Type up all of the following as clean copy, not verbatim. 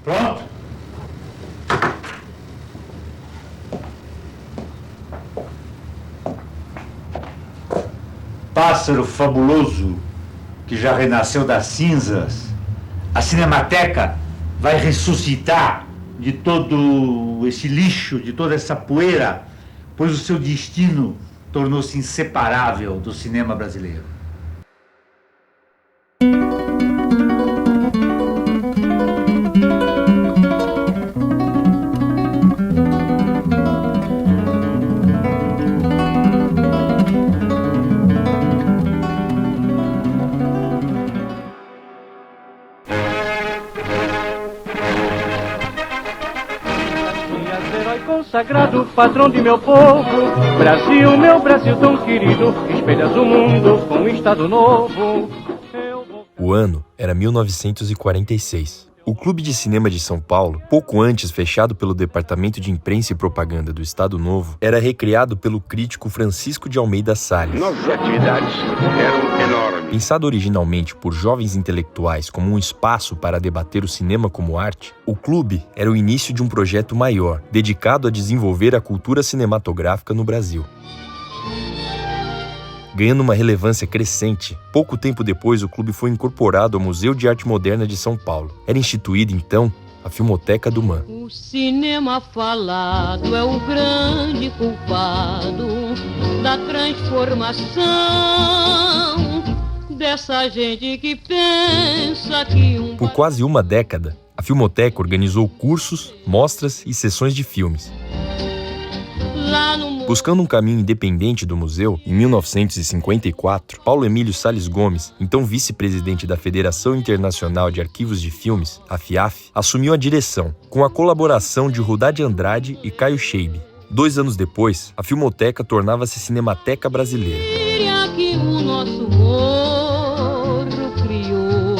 Pronto? Pássaro fabuloso que já renasceu das cinzas, a Cinemateca vai ressuscitar de todo esse lixo, de toda essa poeira, pois o seu destino tornou-se inseparável do cinema brasileiro. Sagrado patrão de meu povo, Brasil, meu Brasil tão querido, espelhas o mundo com um estado novo. O ano era 1946. O Clube de Cinema de São Paulo, pouco antes fechado pelo Departamento de Imprensa e Propaganda do Estado Novo, era recriado pelo crítico Francisco de Almeida Salles. Nossas atividades eram enormes. Pensado originalmente por jovens intelectuais como um espaço para debater o cinema como arte, o clube era o início de um projeto maior, dedicado a desenvolver a cultura cinematográfica no Brasil. Ganhando uma relevância crescente, pouco tempo depois o clube foi incorporado ao Museu de Arte Moderna de São Paulo. Era instituída, então, a Filmoteca do MAN. O cinema falado é o grande culpado da transformação dessa gente que pensa que Por quase uma década, a Filmoteca organizou cursos, mostras e sessões de filmes. Buscando um caminho independente do museu, em 1954, Paulo Emílio Salles Gomes, então vice-presidente da Federação Internacional de Arquivos de Filmes, a FIAF, assumiu a direção, com a colaboração de Rudá de Andrade e Caio Scheibe. 2 anos depois, a Filmoteca tornava-se Cinemateca Brasileira. que o nosso morro criou.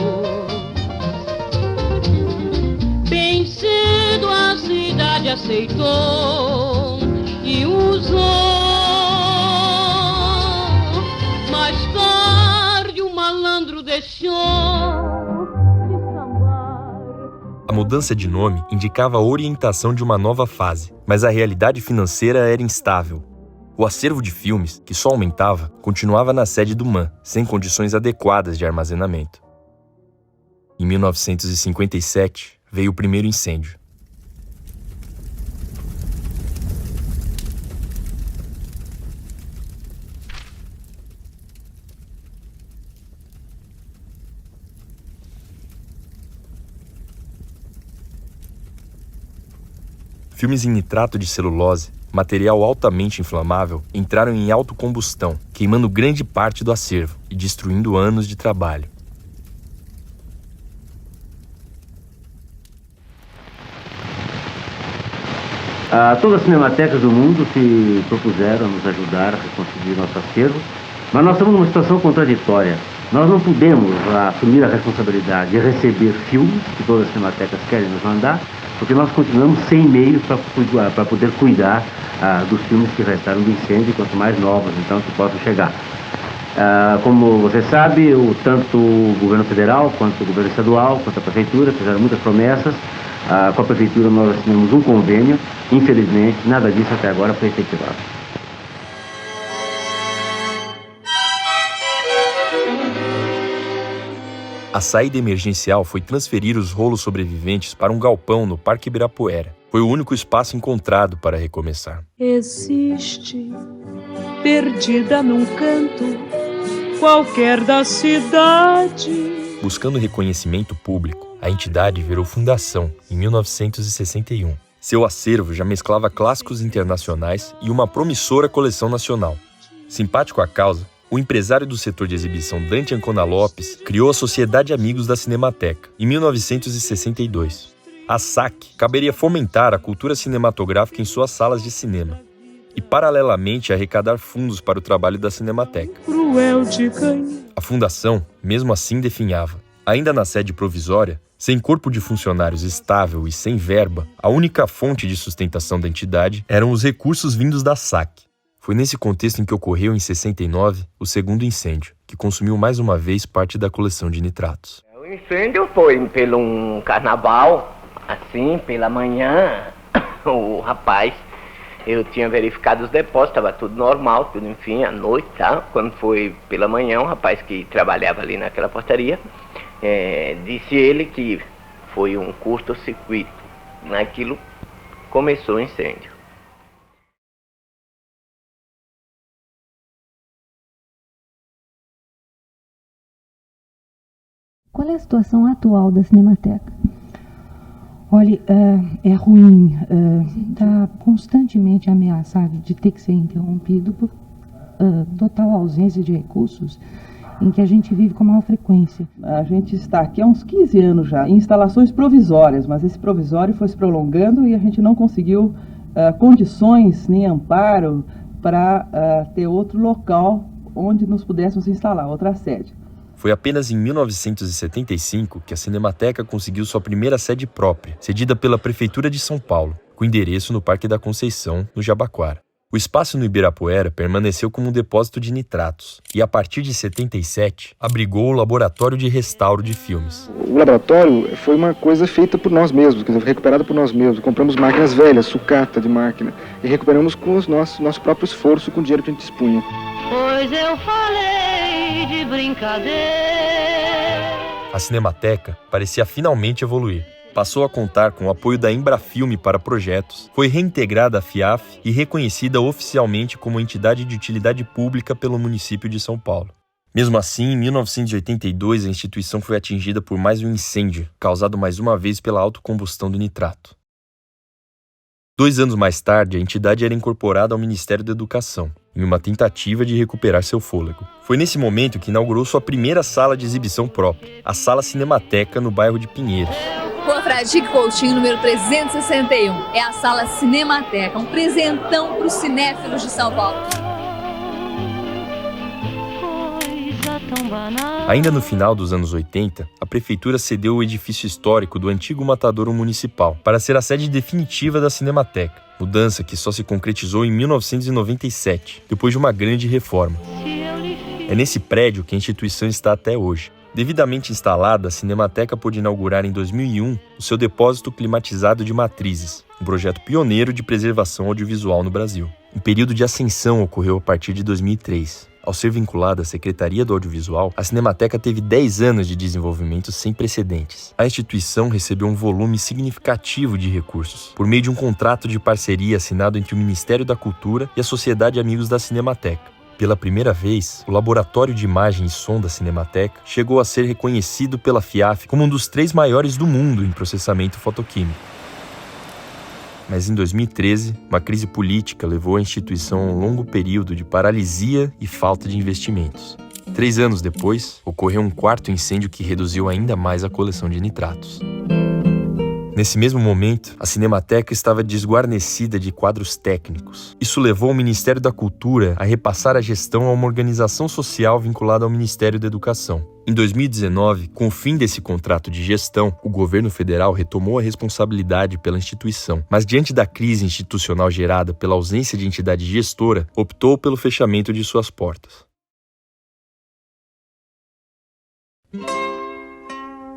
Bem cedo a cidade aceitou e usou. Mais tarde o malandro deixou de sambar. A mudança de nome indicava a orientação de uma nova fase, mas a realidade financeira era instável. O acervo de filmes, que só aumentava, continuava na sede do MAN, sem condições adequadas de armazenamento. Em 1957, veio o primeiro incêndio. Filmes em nitrato de celulose, material altamente inflamável, entraram em autocombustão, queimando grande parte do acervo e destruindo anos de trabalho. Todas as cinematecas do mundo se propuseram a nos ajudar a reconstruir nosso acervo, mas nós estamos numa situação contraditória. Nós não podemos assumir a responsabilidade de receber filmes que todas as cinematecas querem nos mandar, porque nós continuamos sem meios para poder cuidar dos filmes que restaram do incêndio, quanto mais novos, então, que possam chegar. Como você sabe, tanto o governo federal, quanto o governo estadual, quanto a prefeitura fizeram muitas promessas. Com a prefeitura nós assinamos um convênio, infelizmente nada disso até agora foi efetivado. A saída emergencial foi transferir os rolos sobreviventes para um galpão no Parque Ibirapuera. Foi o único espaço encontrado para recomeçar. Existe, perdida num canto qualquer da cidade. Buscando reconhecimento público, a entidade virou fundação em 1961. Seu acervo já mesclava clássicos internacionais e uma promissora coleção nacional. Simpático à causa, o empresário do setor de exibição Dante Ancona Lopes criou a Sociedade Amigos da Cinemateca, em 1962. A SAC caberia fomentar a cultura cinematográfica em suas salas de cinema e, paralelamente, arrecadar fundos para o trabalho da Cinemateca. A fundação, mesmo assim, definhava. Ainda na sede provisória, sem corpo de funcionários estável e sem verba, a única fonte de sustentação da entidade eram os recursos vindos da SAC. Foi nesse contexto em que ocorreu, em 69, o segundo incêndio, que consumiu mais uma vez parte da coleção de nitratos. O incêndio foi pelo um carnaval assim, pela manhã, o rapaz, eu tinha verificado os depósitos, estava tudo normal, tudo enfim, à noite, tá? Quando foi pela manhã, um rapaz que trabalhava ali naquela portaria, disse ele que foi um curto-circuito. Naquilo começou o incêndio. Qual é a situação atual da Cinemateca? Olha, é ruim, está constantemente ameaçado de ter que ser interrompido por total ausência de recursos em que a gente vive com maior frequência. A gente está aqui há uns 15 anos já, em instalações provisórias, mas esse provisório foi se prolongando e a gente não conseguiu condições nem amparo para ter outro local onde nos pudéssemos instalar, outra sede. Foi apenas em 1975 que a Cinemateca conseguiu sua primeira sede própria, cedida pela Prefeitura de São Paulo, com endereço no Parque da Conceição, no Jabaquara. O espaço no Ibirapuera permaneceu como um depósito de nitratos e, a partir de 77, abrigou o Laboratório de Restauro de Filmes. O laboratório foi uma coisa feita por nós mesmos, quer dizer, recuperada por nós mesmos. Compramos máquinas velhas, sucata de máquina, e recuperamos com o nosso próprio esforço, com o dinheiro que a gente dispunha. Pois eu falei de brincadeira. A Cinemateca parecia finalmente evoluir. Passou a contar com o apoio da Embrafilme para projetos, foi reintegrada à FIAF e reconhecida oficialmente como entidade de utilidade pública pelo município de São Paulo. Mesmo assim, em 1982, a instituição foi atingida por mais um incêndio, causado mais uma vez pela autocombustão do nitrato. 2 anos mais tarde, a entidade era incorporada ao Ministério da Educação, em uma tentativa de recuperar seu fôlego. Foi nesse momento que inaugurou sua primeira sala de exibição própria, a Sala Cinemateca, no bairro de Pinheiros. Rua Fradique Coutinho, número 361. É a Sala Cinemateca, um presentão para os cinéfilos de São Paulo. Ainda no final dos anos 80, a prefeitura cedeu o edifício histórico do antigo matadouro municipal para ser a sede definitiva da Cinemateca, mudança que só se concretizou em 1997, depois de uma grande reforma. É nesse prédio que a instituição está até hoje. Devidamente instalada, a Cinemateca pôde inaugurar em 2001 o seu depósito climatizado de matrizes, um projeto pioneiro de preservação audiovisual no Brasil. Um período de ascensão ocorreu a partir de 2003. Ao ser vinculada à Secretaria do Audiovisual, a Cinemateca teve 10 anos de desenvolvimento sem precedentes. A instituição recebeu um volume significativo de recursos, por meio de um contrato de parceria assinado entre o Ministério da Cultura e a Sociedade Amigos da Cinemateca. Pela primeira vez, o Laboratório de Imagem e Som da Cinemateca chegou a ser reconhecido pela FIAF como um dos 3 maiores do mundo em processamento fotoquímico. Mas em 2013, uma crise política levou a instituição a um longo período de paralisia e falta de investimentos. 3 anos depois, ocorreu um 4º incêndio que reduziu ainda mais a coleção de nitratos. Nesse mesmo momento, a Cinemateca estava desguarnecida de quadros técnicos. Isso levou o Ministério da Cultura a repassar a gestão a uma organização social vinculada ao Ministério da Educação. Em 2019, com o fim desse contrato de gestão, o governo federal retomou a responsabilidade pela instituição, mas diante da crise institucional gerada pela ausência de entidade gestora, optou pelo fechamento de suas portas.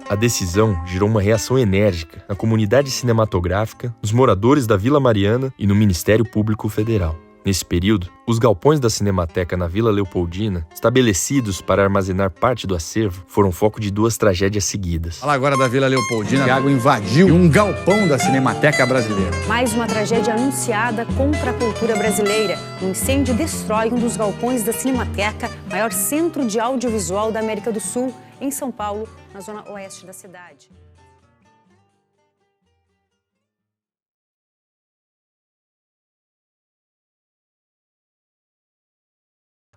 A decisão gerou uma reação enérgica na comunidade cinematográfica, nos moradores da Vila Mariana e no Ministério Público Federal. Nesse período, os galpões da Cinemateca na Vila Leopoldina, estabelecidos para armazenar parte do acervo, foram foco de 2 tragédias seguidas. Fala agora da Vila Leopoldina, que a água invadiu um galpão da Cinemateca brasileira. Mais uma tragédia anunciada contra a cultura brasileira. Um incêndio destrói um dos galpões da Cinemateca, maior centro de audiovisual da América do Sul, em São Paulo, na zona oeste da cidade.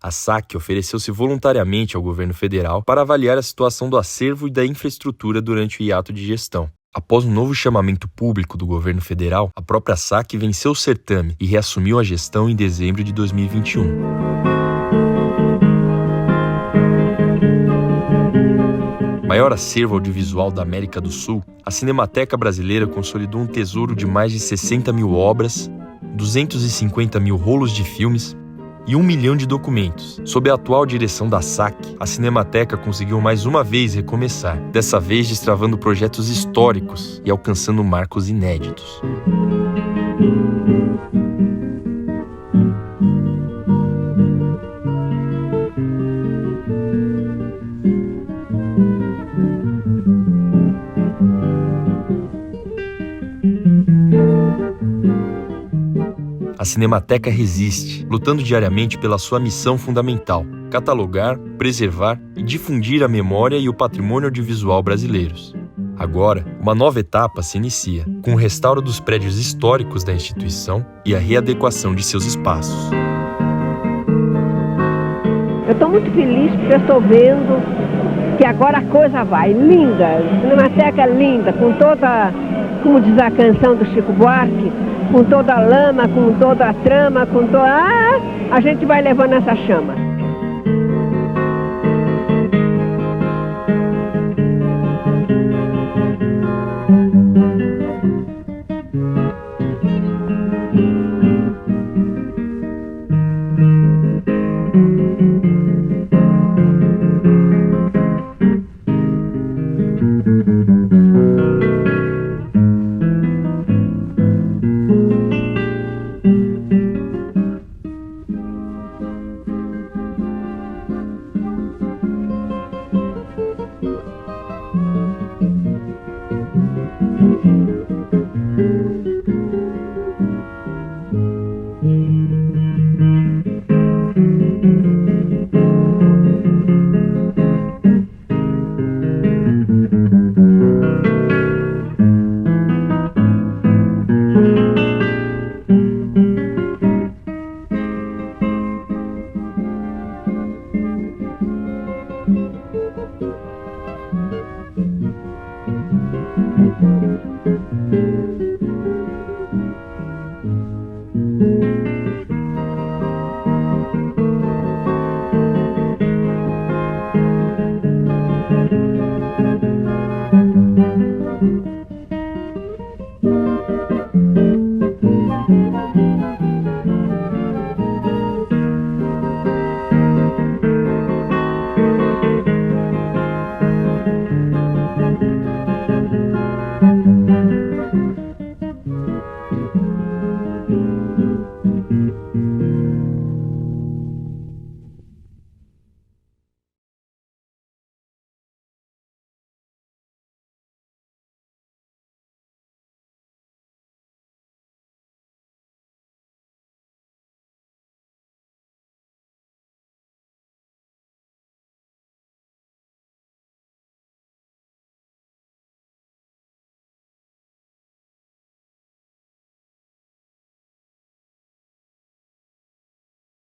A SAC ofereceu-se voluntariamente ao governo federal para avaliar a situação do acervo e da infraestrutura durante o hiato de gestão. Após um novo chamamento público do governo federal, a própria SAC venceu o certame e reassumiu a gestão em dezembro de 2021. Maior acervo audiovisual da América do Sul, a Cinemateca Brasileira consolidou um tesouro de mais de 60 mil obras, 250 mil rolos de filmes e 1 milhão de documentos. Sob a atual direção da SAC, a Cinemateca conseguiu mais uma vez recomeçar, dessa vez destravando projetos históricos e alcançando marcos inéditos. A Cinemateca resiste, lutando diariamente pela sua missão fundamental: catalogar, preservar e difundir a memória e o patrimônio audiovisual brasileiros. Agora, uma nova etapa se inicia, com o restauro dos prédios históricos da instituição e a readequação de seus espaços. Eu estou muito feliz porque eu estou vendo que agora a coisa vai linda, a Cinemateca linda, com toda, como diz a canção do Chico Buarque, com toda a lama, com toda a trama, com toda... a gente vai levando essa chama.